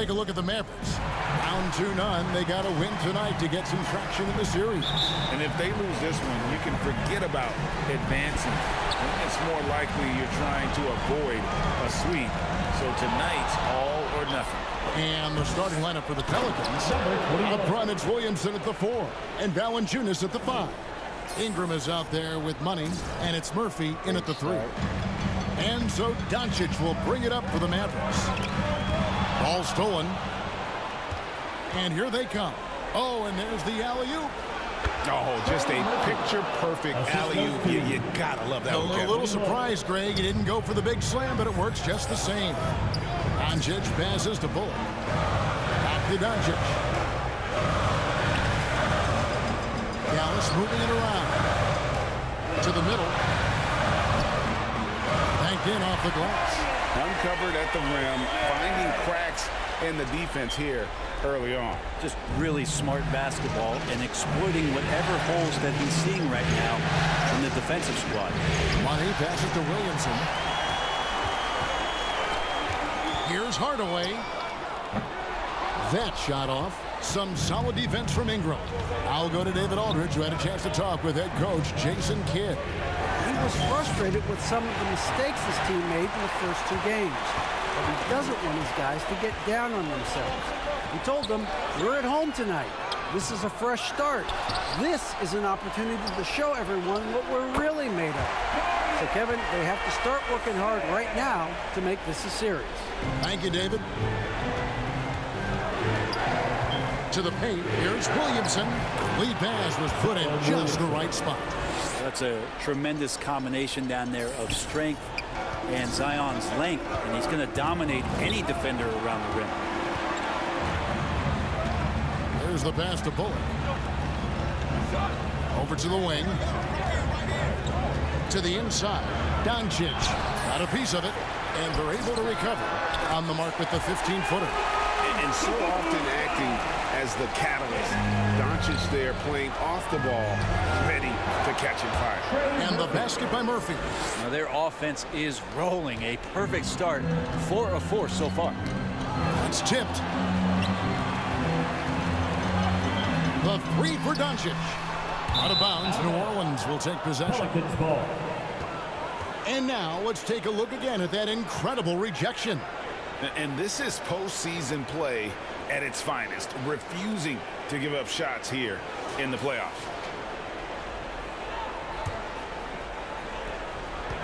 take a look at the Mavericks. Down 2-0. They got to win tonight to get some traction in the series. And if they lose this one, you can forget about advancing. It's more likely you're trying to avoid a sweep. So tonight's all or nothing. And the starting lineup for the Pelicans. Up front, it's Williamson at the 4 and Valanciunas at the 5. Ingram is out there with money, and it's Murphy in at the 3. And so Doncic will bring it up for the Mavericks. Ball stolen. And here they come. Oh, and there's the alley-oop. Oh, just a picture-perfect alley-oop. You gotta love that one. A little surprised, Greg. He didn't go for the big slam, but it works just the same. Doncic passes to Bullock. Back to Doncic. Dallas moving it around. To the middle. Banked in off the glass. Uncovered at the rim, finding cracks in the defense here early on. Just really smart basketball and exploiting whatever holes that he's seeing right now from the defensive squad. Money passes to Williamson. Here's Hardaway. That shot off. Some solid defense from Ingram. I'll go to David Aldridge, who had a chance to talk with head coach Jason Kidd. He was frustrated with some of the mistakes his team made in the first 2 games. But he doesn't want his guys to get down on themselves. He told them, we're at home tonight. This is a fresh start. This is an opportunity to show everyone what we're really made of. So, Kevin, they have to start working hard right now to make this a series. Thank you, David. To the paint, here's Williamson. Lead pass was put in just the right spot. That's a tremendous combination down there of strength and Zion's length, and he's going to dominate any defender around the rim. There's the pass to Bullock. Over to the wing. To the inside. Doncic got a piece of it, and they're able to recover on the mark with the 15-footer. And so often acting as the catalyst. Doncic there playing off the ball, ready to catch and fire. And the basket by Murphy. Now their offense is rolling. A perfect start. 4 of 4 so far. It's tipped. The 3 for Doncic. Out of bounds, New Orleans will take possession. And now let's take a look again at that incredible rejection. And this is postseason play at its finest, refusing to give up shots here in the playoffs.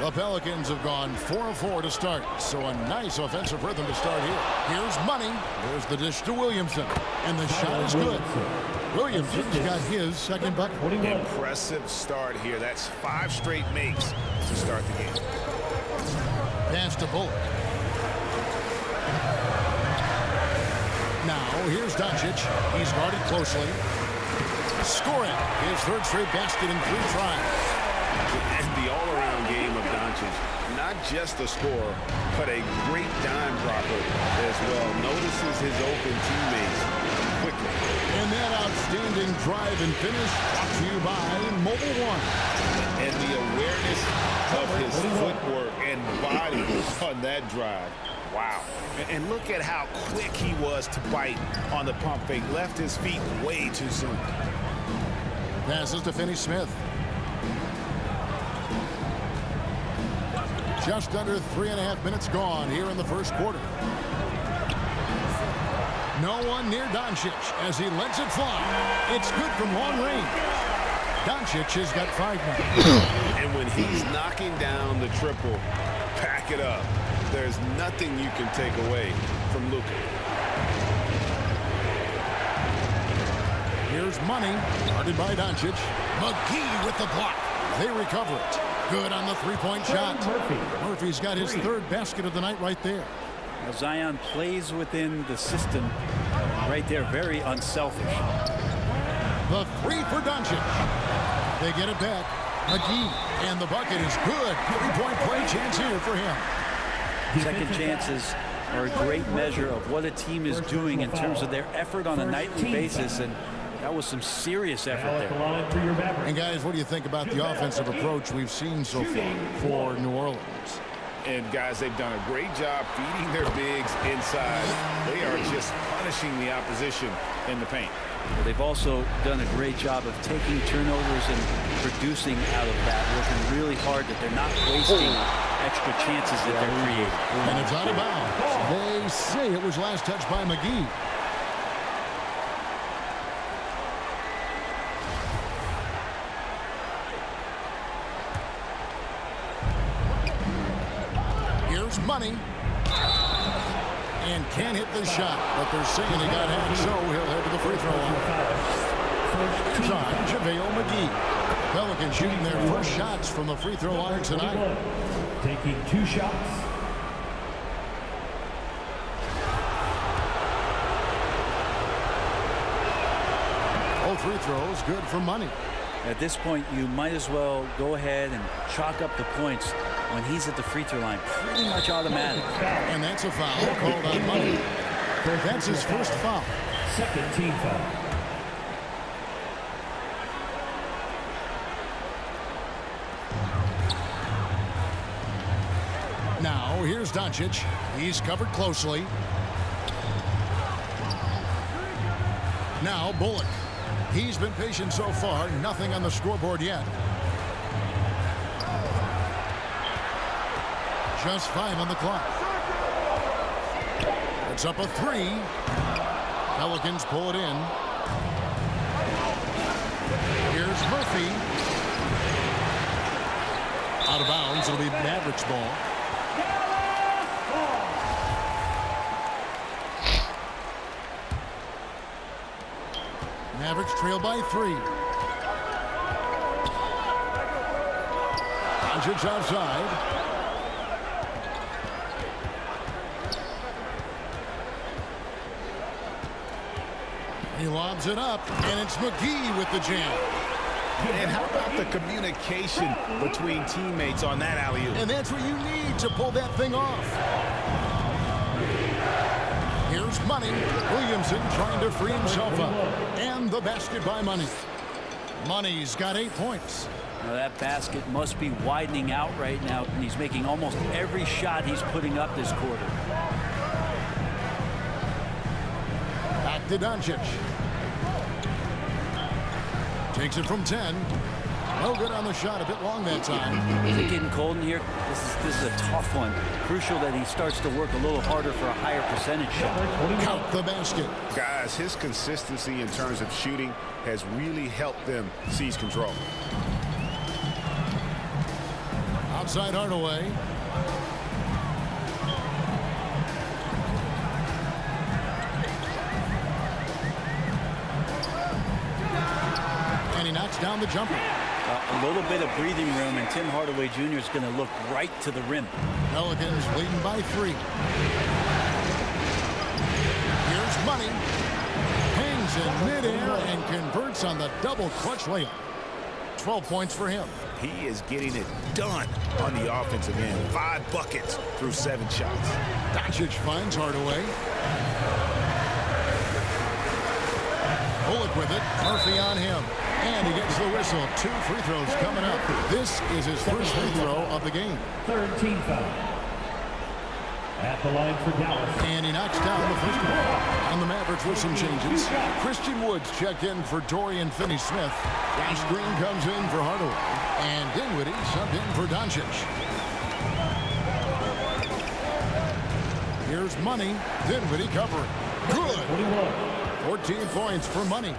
The Pelicans have gone 4 of 4 to start, so a nice offensive rhythm to start here. Here's Money. There's the dish to Williamson, and the shot is good. Williamson's got his second bucket. Impressive start here. That's 5 straight makes to start the game. Pass to Bullock. Now, here's Doncic. He's guarded closely. Scoring his 3rd straight basket in 3 tries. And the all-around game of Doncic, not just a scorer, but a great dime dropper as well. Notices his open teammates quickly. And that outstanding drive and finish brought to you by Mobile One. And the awareness of his footwork and body on that drive. Wow. And look at how quick he was to bite on the pump fake. Left his feet way too soon. Passes to Finney-Smith. Just under 3.5 minutes gone here in the first quarter. No one near Doncic as he lets it fly. It's good from long range. Doncic has got 5 now. And when he's knocking down the triple, pack it up. There's nothing you can take away from Luka. Here's Money, guarded by Doncic. McGee with the block. They recover it. Good on the 3-point shot. Murphy's got his 3rd basket of the night right there. Now Zion plays within the system right there, very unselfish. The 3 for Doncic. They get it back. McGee, and the bucket is good. 3-point play chance here for him. Second chances are a great measure of what a team is doing in terms of their effort on a nightly basis, and that was some serious effort there. And guys, what do you think about the offensive approach we've seen so far for New Orleans? And, guys, they've done a great job feeding their bigs inside. They are just punishing the opposition in the paint. Well, they've also done a great job of taking turnovers and producing out of that, working really hard that they're not wasting extra chances that they're creating. And it's out of bounds. They say it was last touched by McGee. Here's Money. And can't hit the shot, but they're saying he got hacked, so he'll head to the free throw line. It's on JaVale McGee. Pelicans shooting their first shots from the free throw line tonight. Taking 2 shots. All free throws good for Money. At this point, you might as well go ahead and chalk up the points when he's at the free throw line. Pretty much automatic. And that's a foul called on Money. That's his first foul. Second team foul. Now, here's Doncic. He's covered closely. Now, Bullock. He's been patient so far. Nothing on the scoreboard yet. Just 5 on the clock. It's up a 3. Pelicans pull it in. Here's Murphy. Out of bounds. It'll be Mavericks ball. Mavericks trail by 3. Doncic outside. He lobs it up, and it's McGee with the jam. And how about the communication between teammates on that alley-oop? And that's what you need to pull that thing off. Here's Money. Williamson trying to free himself up. And the basket by Money. Money's got 8 points. Now that basket must be widening out right now, and he's making almost every shot he's putting up this quarter. Back to Doncic. Takes it from 10. No good on the shot. A bit long that time. Is it getting cold in here? This is a tough one. Crucial that he starts to work a little harder for a higher percentage shot. Count the basket. Guys, his consistency in terms of shooting has really helped them seize control. Outside Hardaway. And he knocks down the jumper. A little bit of breathing room, and Tim Hardaway Jr. is going to look right to the rim. Pelicans leading by 3. Here's Money. Hangs in midair and converts on the double clutch layup. 12 points for him. He is getting it done on the offensive end. 5 buckets through 7 shots. Doncic finds Hardaway. Bullock with it. Murphy on him. And he gets the whistle. 2 free throws coming up. This is his first free throw of the game. Third team foul. At the line for Dallas. And he knocks down the first one. On the Mavericks with some changes. Christian Woods checked in for Dorian Finney-Smith. Josh Green comes in for Hardaway. And Dinwiddie subbed in for Doncic. Here's Money. Dinwiddie covering. Good. 14 points for Money.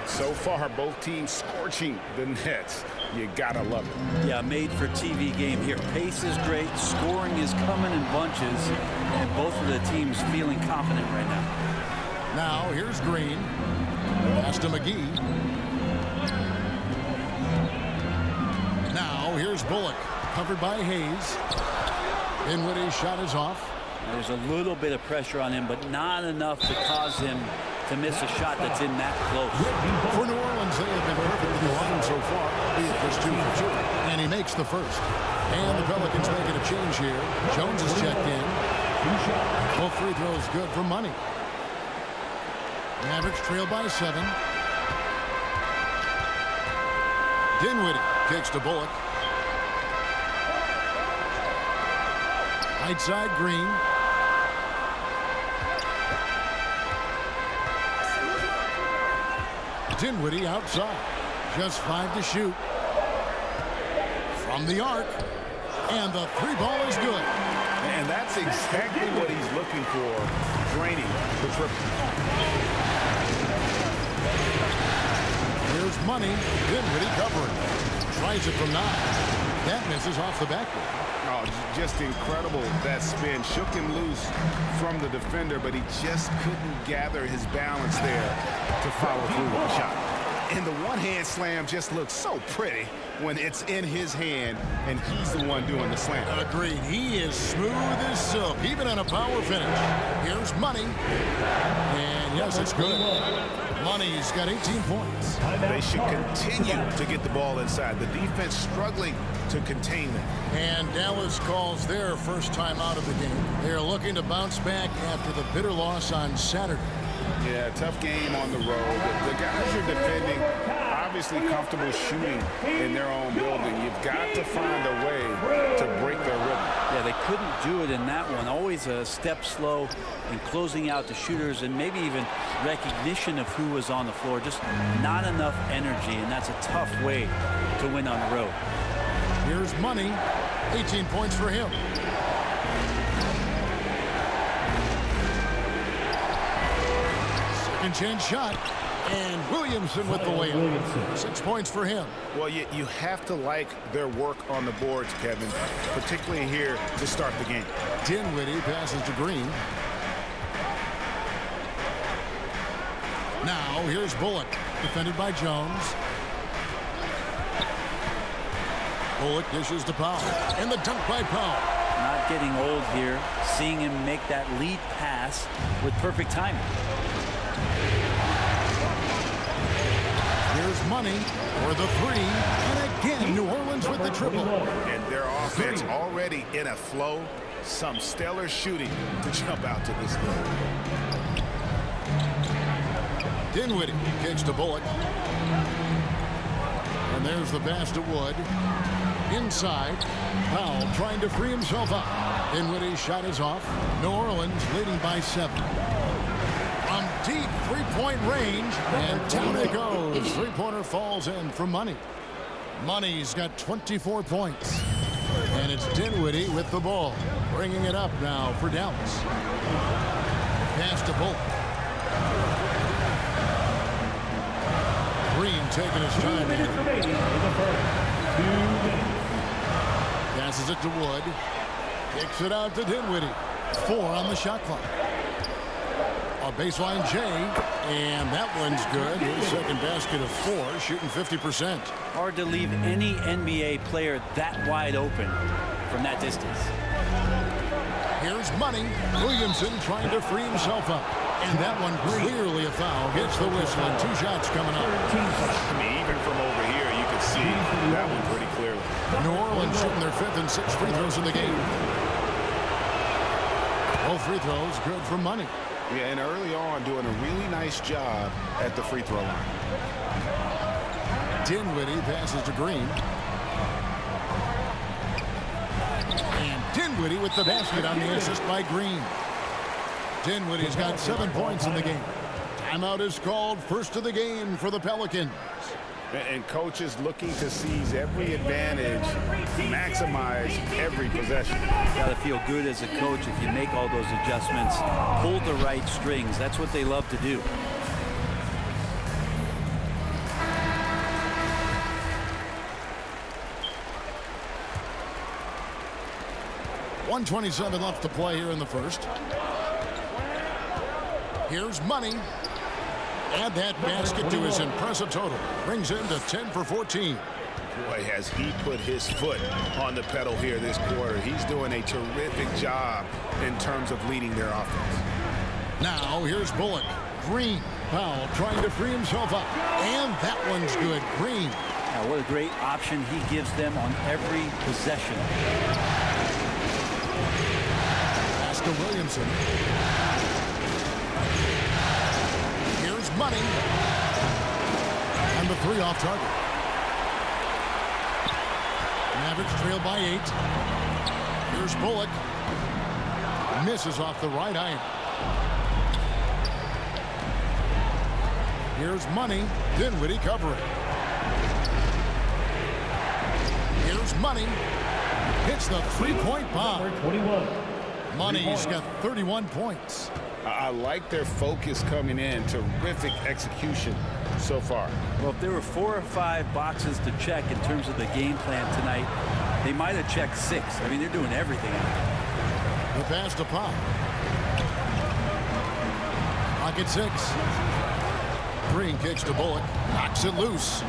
So far, both teams scorching the Nets. You gotta love it. Yeah, made for TV game here. Pace is great. Scoring is coming in bunches. And both of the teams feeling confident right now. Now, here's Green. Pass to McGee. Now, here's Bullock. Covered by Hayes. Dinwiddie's shot is off. There's a little bit of pressure on him, but not enough to cause him to miss a shot that's in that close. For New Orleans, they have been perfect at the line so far, be it just 2 for 2. And he makes the first. And the Pelicans making a change here. Jones is checked in. Both free throws good for Money. Mavericks trail by 7. Dinwiddie kicks to Bullock. Right side, Green. Dinwiddie outside. Just 5 to shoot. From the arc. And the 3-ball is good. And that's exactly what he's looking for, draining the triple. Here's Money. Dinwiddie covering. Tries it from 9. That misses off the backboard. Oh, just incredible. That spin shook him loose from the defender, but he just couldn't gather his balance there to follow through with the shot. And the one-hand slam just looks so pretty when it's in his hand and he's the one doing the slam. Agreed. He is smooth as silk, even in a power finish. Here's Money. And yes, it's good. Money's got 18 points. They should continue to get the ball inside. The defense struggling to contain them. And Dallas calls their first time out of the game. They're looking to bounce back after the bitter loss on Saturday. Yeah, tough game on the road. The guys are defending, obviously comfortable shooting in their own building. You've got to find a way to break their rhythm. Yeah, they couldn't do it in that one. Always a step slow in closing out the shooters and maybe even recognition of who was on the floor. Just not enough energy, and that's a tough way to win on the road. Here's Money. 18 points for him. Second chance shot. And Williamson with the layup. 6 points for him. Well, you have to like their work on the boards, Kevin, particularly here to start the game. Dinwiddie passes to Green. Now here's Bullock, defended by Jones. Bullock dishes to Powell. And the dunk by Powell. Not getting old here. Seeing him make that lead pass with perfect timing. Here's Money for the 3. And again, New Orleans with the triple. And their offense already in a flow. Some stellar shooting to jump out to this lead. Dinwiddie kicks to Bullock. And there's the pass to Wood. Inside. Powell trying to free himself up. Dinwiddie's shot is off. New Orleans leading by 7. From deep three-point range. And down it goes. Three-pointer falls in from Money. Money's got 24 points. And it's Dinwiddie with the ball. Bringing it up now for Dallas. Pass to Bullock. Green taking his time here. Passes it to Wood. Kicks it out to Dinwiddie. 4 on the shot clock. A baseline J, and that one's good. His second basket of 4, shooting 50%. Hard to leave any NBA player that wide open from that distance. Here's Money. Williamson trying to free himself up. And that one clearly a foul. Gets the whistle, and 2 shots coming up. I mean, even from over here, you can see that one pretty clearly. New Orleans shooting their 5th and 6th free throws in the game. Both free throws good for Money. Yeah, and early on, doing a really nice job at the free throw line. Dinwiddie passes to Green. And Dinwiddie with the basket on the assist by Green. Dinwiddie's got 7 points in the game. Timeout is called. First of the game for the Pelicans. And coaches looking to seize every advantage, maximize every possession. Got to feel good as a coach if you make all those adjustments, pull the right strings. That's what they love to do. .127 left to play here in the first. Here's Money. Add that basket to his impressive total. Brings him to 10 for 14. Boy, has he put his foot on the pedal here this quarter. He's doing a terrific job in terms of leading their offense. Now, here's Bullock. Green. Powell trying to free himself up. And that one's good. Green. Now, what a great option he gives them on every possession. Pass to Williamson. Money. And the 3 off target. Mavericks trail by 8. Here's Bullock. Misses off the right iron. Here's Money. Dinwiddie covering. Here's Money. Hits the three-point bomb. Number 21. Money's got 31 points. I like their focus coming in. Terrific execution so far. Well, if there were 4 or 5 boxes to check in terms of the game plan tonight, they might have checked 6. I mean, they're doing everything out there. The pass to Pop. Pocket 6. Green kicks to Bullock. Knocks it loose.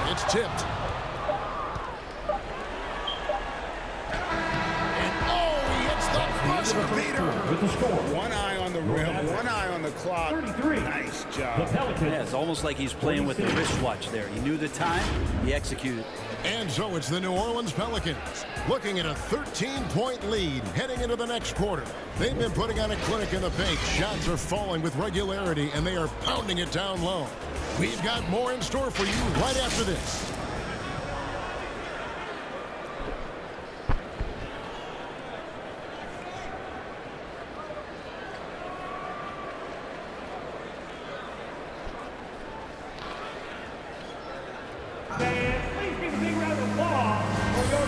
It's tipped. And oh, he hits the buzzer beater. With the score. One eye on the rim, one eye on the clock. 33. Nice The job. Pelicans. Yeah, it's almost like he's playing with the wristwatch there. He knew the time, he executed. And so it's the New Orleans Pelicans looking at a 13-point lead heading into the next quarter. They've been putting on a clinic in the paint. Shots are falling with regularity, and they are pounding it down low. We've got more in store for you right after this. Please give a big round of applause for your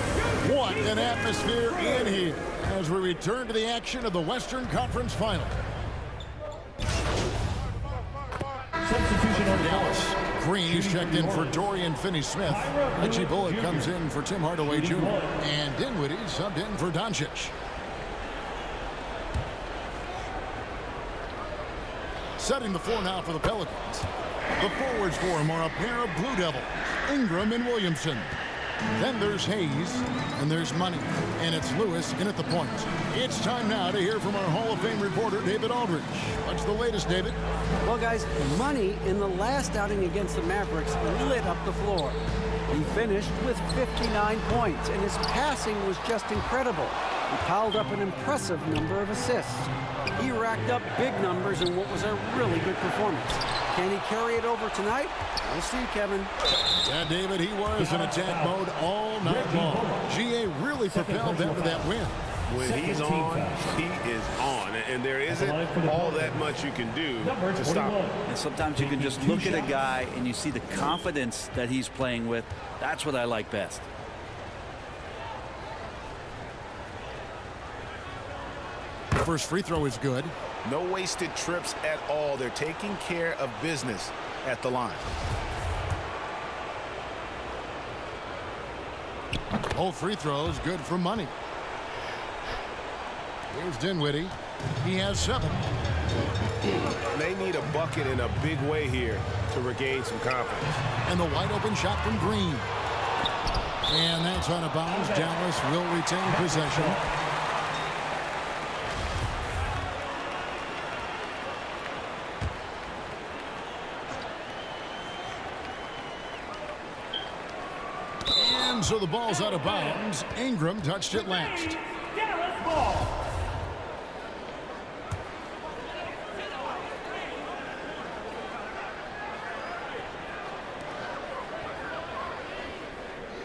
junior. What an atmosphere in here as we return to the action of the Western Conference Final. Substitution on the Dallas. floor. Green is checked in for Dorian Finney-Smith. Richie Bullock comes in for Tim Hardaway Jr. And Dinwiddie subbed in for Doncic. Setting the floor now for the Pelicans. The forwards for him are a pair of Blue Devils, Ingram and Williamson. Then there's Hayes, and there's Money, and it's Lewis in at the point. It's time now to hear from our Hall of Fame reporter, David Aldridge. What's the latest, David? Well, guys, Money in the last outing against the Mavericks lit up the floor. He finished with 59 points, and his passing was just incredible. He piled up an impressive number of assists. He racked up big numbers in what was a really good performance. Can he carry it over tonight? We'll see, Kevin. Yeah, David, he was in attack mode all night long. GA really propelled them to that win. When he's on, he is on. And there isn't all that much you can do to stop him. And sometimes you can just look at a guy and you see the confidence that he's playing with. That's what I like best. The first free throw is good. No wasted trips at all. They're taking care of business at the line. Both free throws good for Money. Here's Dinwiddie. He has 7. They need a bucket in a big way here to regain some confidence. And the wide open shot from Green. And that's out of bounds. Dallas will retain possession. And so the ball's out of bounds. Ingram touched it last. Dallas ball.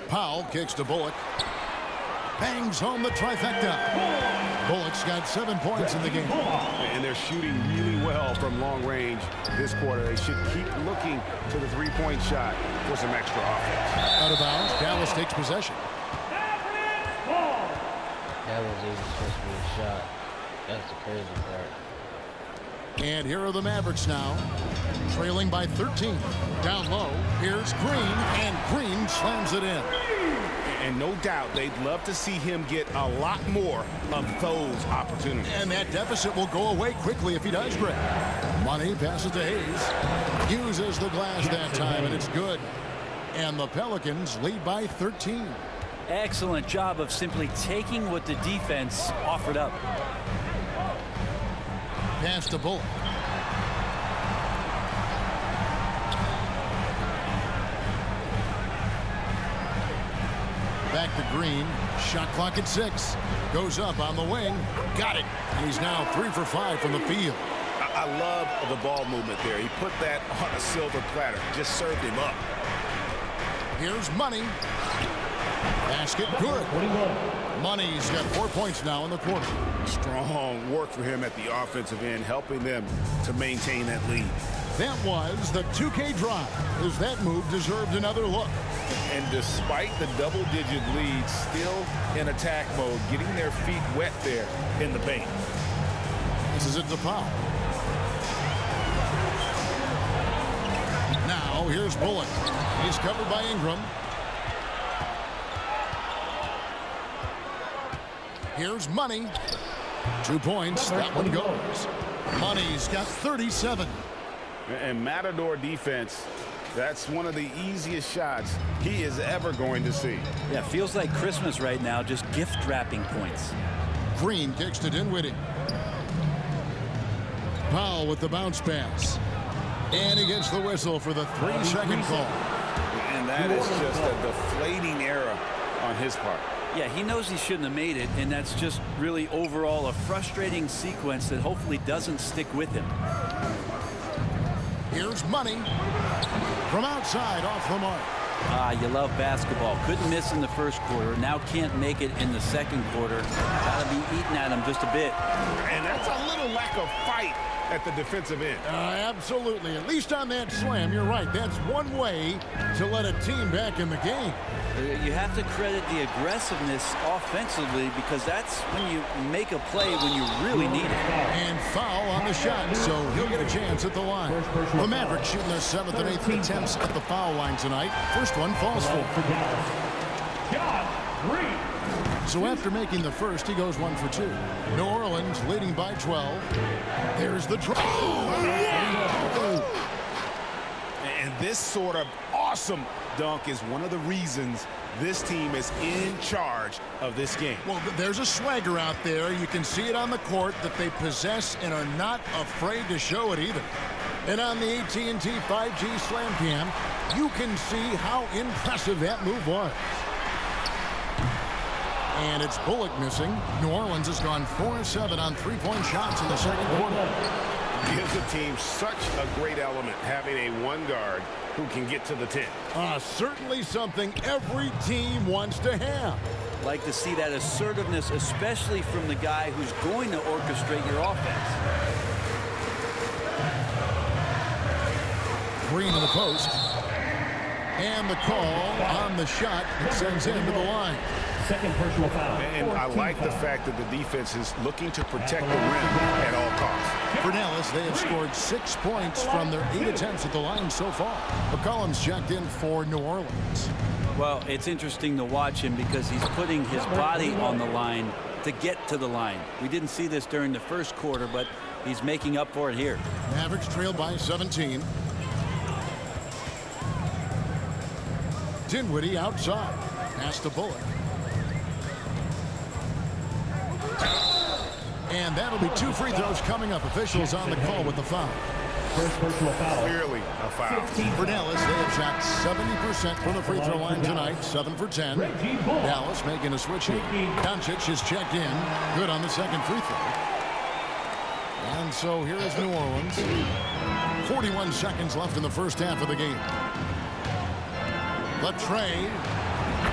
Powell kicks to Bullock. Bangs home the trifecta. Bullock's got 7 points in the game. And they're shooting really well from long range this quarter. They should keep looking to the three-point shot for some extra offense. Out of bounds. Dallas takes possession. That was even supposed to be a shot. That's the crazy part. And here are the Mavericks now, trailing by 13. Down low, here's Green, and Green slams it in. And no doubt they'd love to see him get a lot more of those opportunities. And that deficit will go away quickly if he does, Greg. Money passes to Hayes. Uses the glass that time, and it's good. And the Pelicans lead by 13. Excellent job of simply taking what the defense offered up. Pass to Bullock. Back to Green. Shot clock at 6. Goes up on the wing. Got it. He's now 3 for 5 from the field. I love the ball movement there. He put that on a silver platter. Just served him up. Here's Money. Basket good. Money's got 4 points now in the quarter. Strong work for him at the offensive end, helping them to maintain that lead. That was the 2K drive, as that move deserved another look. And despite the double-digit lead, still in attack mode, getting their feet wet there in the paint. This is it to foul. Now here's Bullock. He's covered by Ingram. Here's Money. 2 points. That one goes. Money's got 37. And Matador defense, that's one of the easiest shots he is ever going to see. Yeah, feels like Christmas right now, just gift wrapping points. Green kicks to Dinwiddie. Powell with the bounce pass. And he gets the whistle for the 3-second call. And that is just a deflating error on his part. Yeah, he knows he shouldn't have made it, and that's just really overall a frustrating sequence that hopefully doesn't stick with him. Here's Money from outside off the mark. You love basketball. Couldn't miss in the first quarter. Now can't make it in the second quarter. Gotta be eating at him just a bit. And that's a little lack of fight at the defensive end. Absolutely. At least on that slam, you're right. That's one way to let a team back in the game. You have to credit the aggressiveness offensively, because that's when you make a play when you really need it. And foul on the shot, so he'll get a chance at the line. The Mavericks shooting their 7th and 8th attempts at the foul line tonight. First one falls for. So after making the first, he goes 1 for 2. New Orleans leading by 12. There's the draw. And this sort of awesome dunk is one of the reasons this team is in charge of this game. Well, there's a swagger out there. You can see it on the court that they possess and are not afraid to show it either. And on the AT&T 5G Slam Cam, you can see how impressive that move was. And it's Bullock missing. New Orleans has gone 4-7 on 3-point shots in the second quarter. Gives the team such a great element having a one guard who can get to the 10. Certainly something every team wants to have. Like to see that assertiveness, especially from the guy who's going to orchestrate your offense. Green in the post. And the call on the shot that sends him to the line. Second personal foul. And I like the fact that the defense is looking to protect the rim at all costs. For Dallas, they have scored 6 points from their 8 attempts at the line so far. McCollum's checked in for New Orleans. Well, it's interesting to watch him because he's putting his body on the line to get to the line. We didn't see this during the first quarter, but he's making up for it here. Mavericks trailed by 17. Dinwiddie outside. Pass to Bullock. And that'll be 2 free throws coming up. Officials on the call with the foul. First personal foul. Clearly a foul. For Dallas, they have shot 70% from the free throw line tonight, 7 for 10. Dallas making a switch here. Doncic is checked in. Good on the second free throw. And so here is New Orleans. 41 seconds left in the first half of the game. The trade.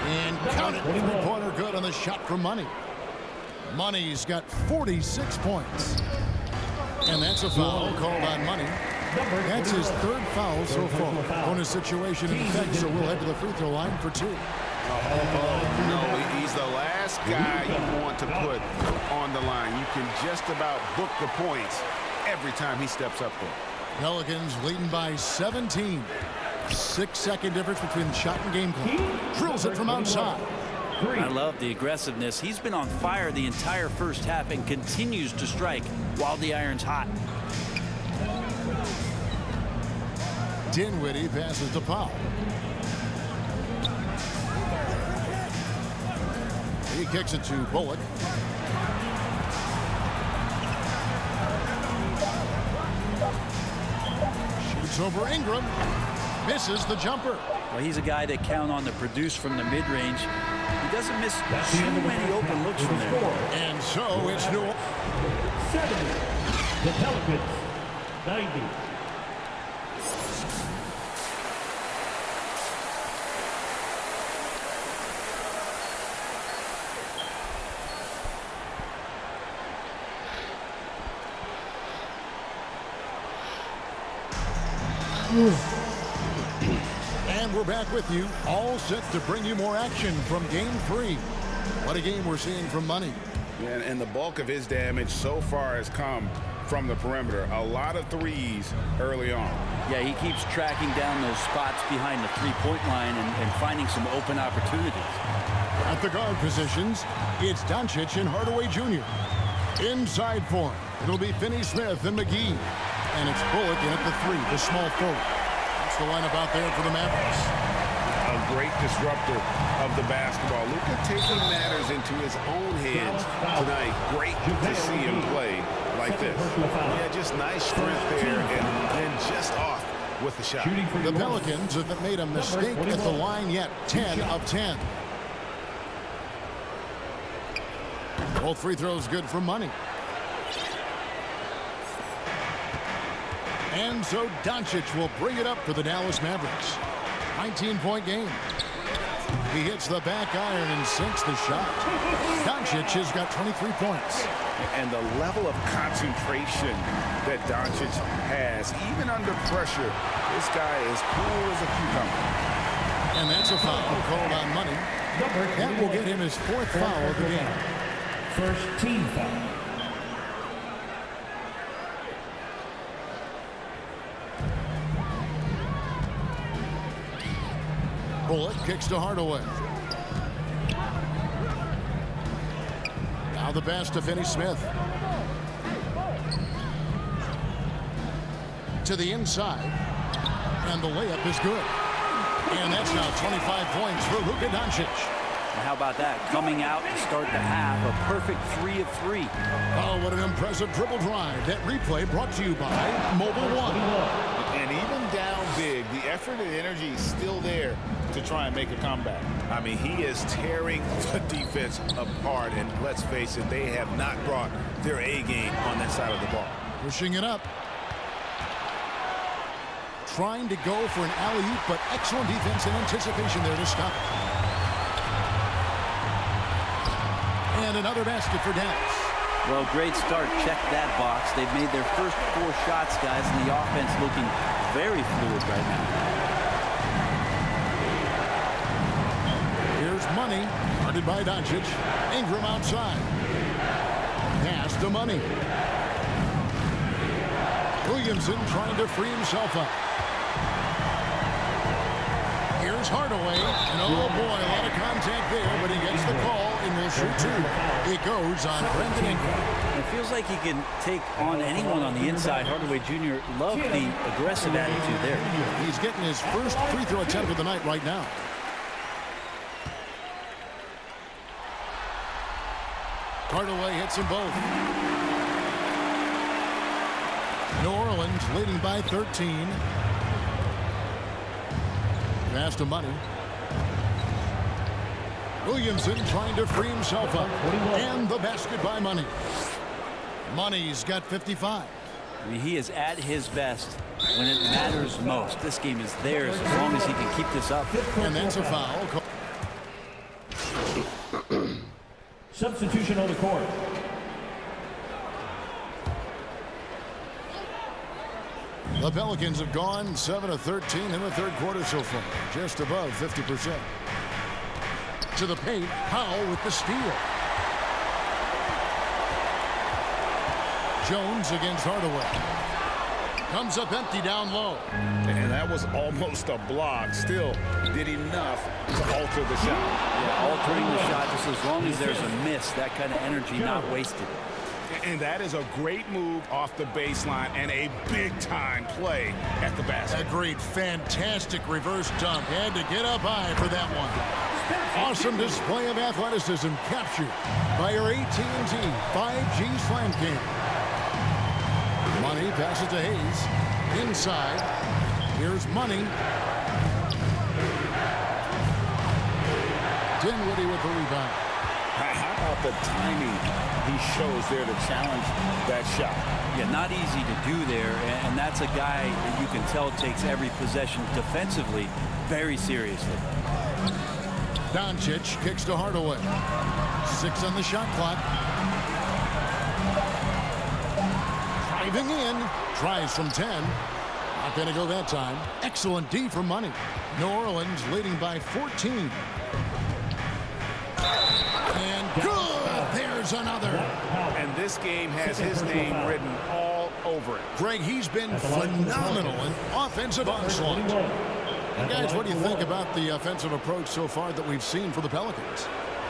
And count it. 3-pointer good on the shot from Money. Money's got 46 points. And that's a foul called on Money. That's his 3rd foul so far. Bonus situation in effect, so we'll head to the free throw line for 2. No, he's the last guy you want to put on the line. You can just about book the points every time he steps up there. Pelicans leading by 17. 6-second difference between the shot and game clock. Drills it from outside. I love the aggressiveness. He's been on fire the entire first half and continues to strike while the iron's hot. Dinwiddie passes to Powell. He kicks it to Bullock. Shoots over Ingram. Misses the jumper. Well, he's a guy that count on to produce from the mid-range. He doesn't miss too many open looks from there. And so it's New Orleans. 70. The Pelicans, 90. And we're back with you, all set to bring you more action from Game 3. What a game we're seeing from Money. And the bulk of his damage so far has come from the perimeter. A lot of threes early on. Yeah, he keeps tracking down those spots behind the three-point line and finding some open opportunities. At the guard positions, it's Doncic and Hardaway Jr. Inside for him, it'll be Finney-Smith and McGee. And it's Bullock in at the 3, the small forward. That's the lineup out there for the Mavericks. A great disruptor of the basketball. Luka taking matters into his own hands tonight. Great to see him play like this. Yeah, just nice strength there and just off with the shot. The Pelicans haven't made a mistake at the line yet. 10 of 10. Both free throws good for Money. And so Doncic will bring it up for the Dallas Mavericks. 19-point game. He hits the back iron and sinks the shot. Doncic has got 23 points. And the level of concentration that Doncic has, even under pressure, this guy is cool as a cucumber. And that's a foul called on Money. That will get him his 4th foul of the game. First team foul. Bullock kicks to Hardaway. Now the pass to Finney-Smith. To the inside. And the layup is good. And that's now 25 points for Luka Doncic. And how about that? Coming out to start the half, a perfect 3 of 3. Oh, what an impressive dribble drive. That replay brought to you by Mobile One. And even down big, the effort and energy is still there to try and make a comeback. I mean, he is tearing the defense apart, and let's face it, they have not brought their A game on that side of the ball. Pushing it up. Trying to go for an alley-oop, but excellent defense and anticipation there to stop it. And another basket for Dallas. Well, great start. Check that box. They've made their first 4 shots, guys, and the offense looking very fluid right now. Here's Money, guarded by Doncic. Ingram outside. Pass to Money. Williamson trying to free himself up. Here's Hardaway. And oh boy, a lot of contact there, but he gets the call and will shoot 2. It goes on Brandon Ingram. It feels like he can take on anyone on the inside. Hardaway Jr. loved the aggressive attitude there. He's getting his first free throw attempt of the night right now. Hardaway hits them both. New Orleans leading by 13. Pass to Money. Williamson trying to free himself up. And the basket by Money. Money's got 55. I mean, he is at his best when it matters most. This game is theirs as long as he can keep this up. And that's a foul. Substitution on the court. The Pelicans have gone 7 of 13 in the third quarter so far, just above 50%. To the paint, Powell with the steal. Jones against Hardaway. Comes up empty down low. And that was almost a block. Still did enough to alter the shot. Yeah, altering the shot just as long as there's a miss. That kind of energy not wasted. And that is a great move off the baseline and a big-time play at the basket. Agreed. Fantastic reverse dunk. Had to get up high for that one. Awesome display of athleticism captured by your AT&T 5G Slam Cam. Money passes to Hayes. Inside. Here's Money. Dinwiddie with the rebound. How about the timing he shows there to challenge that shot? Yeah, not easy to do there, and that's a guy that you can tell takes every possession defensively very seriously. Doncic kicks to Hardaway. 6 on the shot clock. Driving in. Tries from 10. Not going to go that time. Excellent D for Money. New Orleans leading by 14. And good. There's another. And this game has his name written all over it. Greg, he's been phenomenal in offensive onslaught. And guys, what do you think about the offensive approach so far that we've seen for the Pelicans?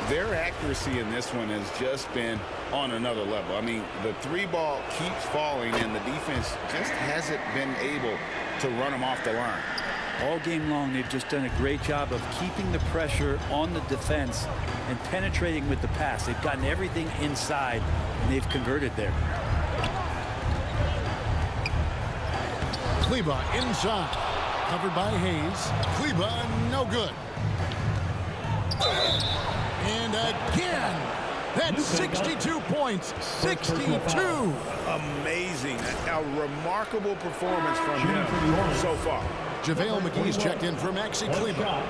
Their accuracy in this one has just been on another level. I mean, the three ball keeps falling, and the defense just hasn't been able to run them off the line. All game long, they've just done a great job of keeping the pressure on the defense and penetrating with the pass. They've gotten everything inside, and they've converted there. Kleber inside. Covered by Hayes. Kleber, no good. And again, that's 62 points. 62. Amazing. A remarkable performance from him so far. JaVale McGee's checked in for Maxi Kleber.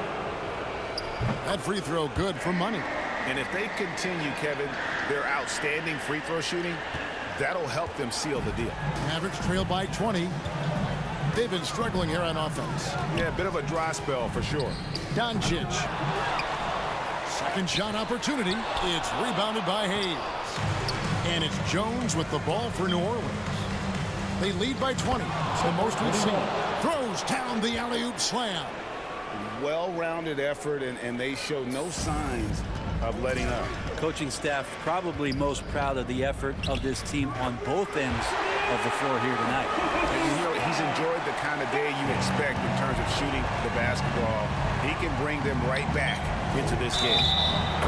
That free throw good for Money. And if they continue, Kevin, their outstanding free throw shooting, that'll help them seal the deal. Mavericks trail by 20. They've been struggling here on offense. Yeah, a bit of a dry spell for sure. Doncic. Second shot opportunity. It's rebounded by Hayes. And it's Jones with the ball for New Orleans. They lead by 20. It's the most we've seen. Throws down the alley-oop slam. Well-rounded effort, and they show no signs of letting up. Coaching staff probably most proud of the effort of this team on both ends of the floor here tonight. You know, he's enjoyed the kind of day you expect in terms of shooting the basketball. He can bring them right back into this game.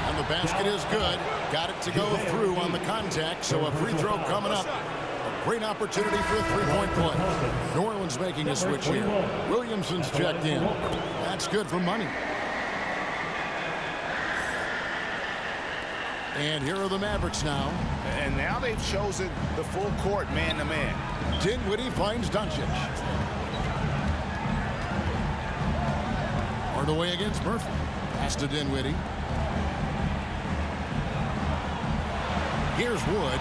And the basket is good. Got it to go through on the contact, so a free throw coming up. A great opportunity for a three-point play. New Orleans making a switch here. Williamson's checked in. That's good for Money. And here are the Mavericks now. And now they've chosen the full court man-to-man. Dinwiddie finds Doncic. Hardaway against Murphy. Pass to Dinwiddie. Here's Wood.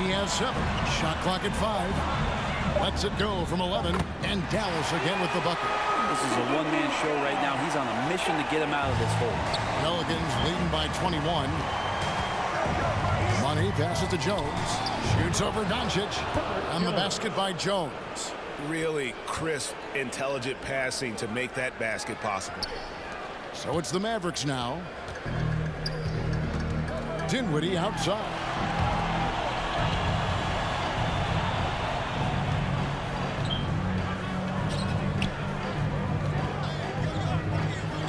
He has 7. Shot clock at 5. Lets it go from 11. And Dallas again with the bucket. This is a one-man show right now. He's on a mission to get him out of this hole. Pelicans leading by 21. Money passes to Jones. Shoots over Doncic. And the basket by Jones. Really crisp, intelligent passing to make that basket possible. So it's the Mavericks now. Dinwiddie outside.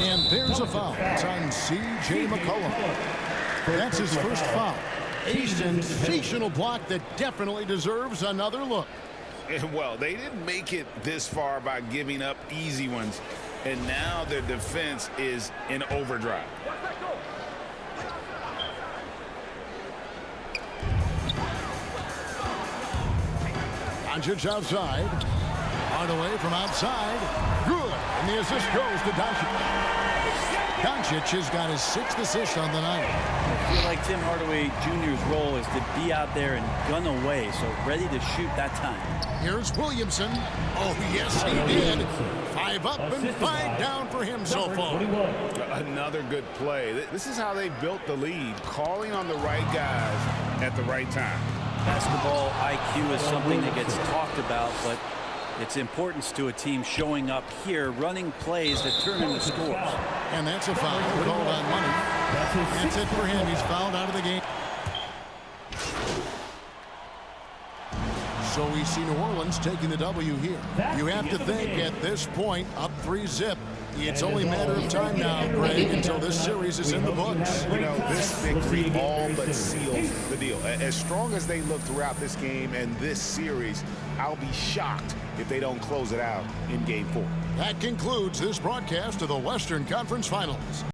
And there's a foul. It's on C.J. McCollum. That's his first foul. A sensational block that definitely deserves another look. Well, they didn't make it this far by giving up easy ones. And now their defense is in overdrive. Doncic outside. Hardaway from outside. Good. And the assist goes to Doncic. Doncic has got his 6th assist on the night. I feel like Tim Hardaway Jr.'s role is to be out there and gun away, so ready to shoot that time. Here's Williamson. Oh, yes, he did. 5 up and 5 down for him so far. Another good play. This is how they built the lead, calling on the right guys at the right time. Basketball IQ is something that gets talked about, but its importance to a team showing up here, running plays that turn into scores. And that's a foul called on Money. That's it for him. He's fouled out of the game. So we see New Orleans taking the W here. You have to think at this point, up 3-zip. It's only a matter of time now, Greg, until this series is in the books. You know, this victory all but seals the deal. As strong as they look throughout this game and this series, I'll be shocked if they don't close it out in Game 4. That concludes this broadcast of the Western Conference Finals.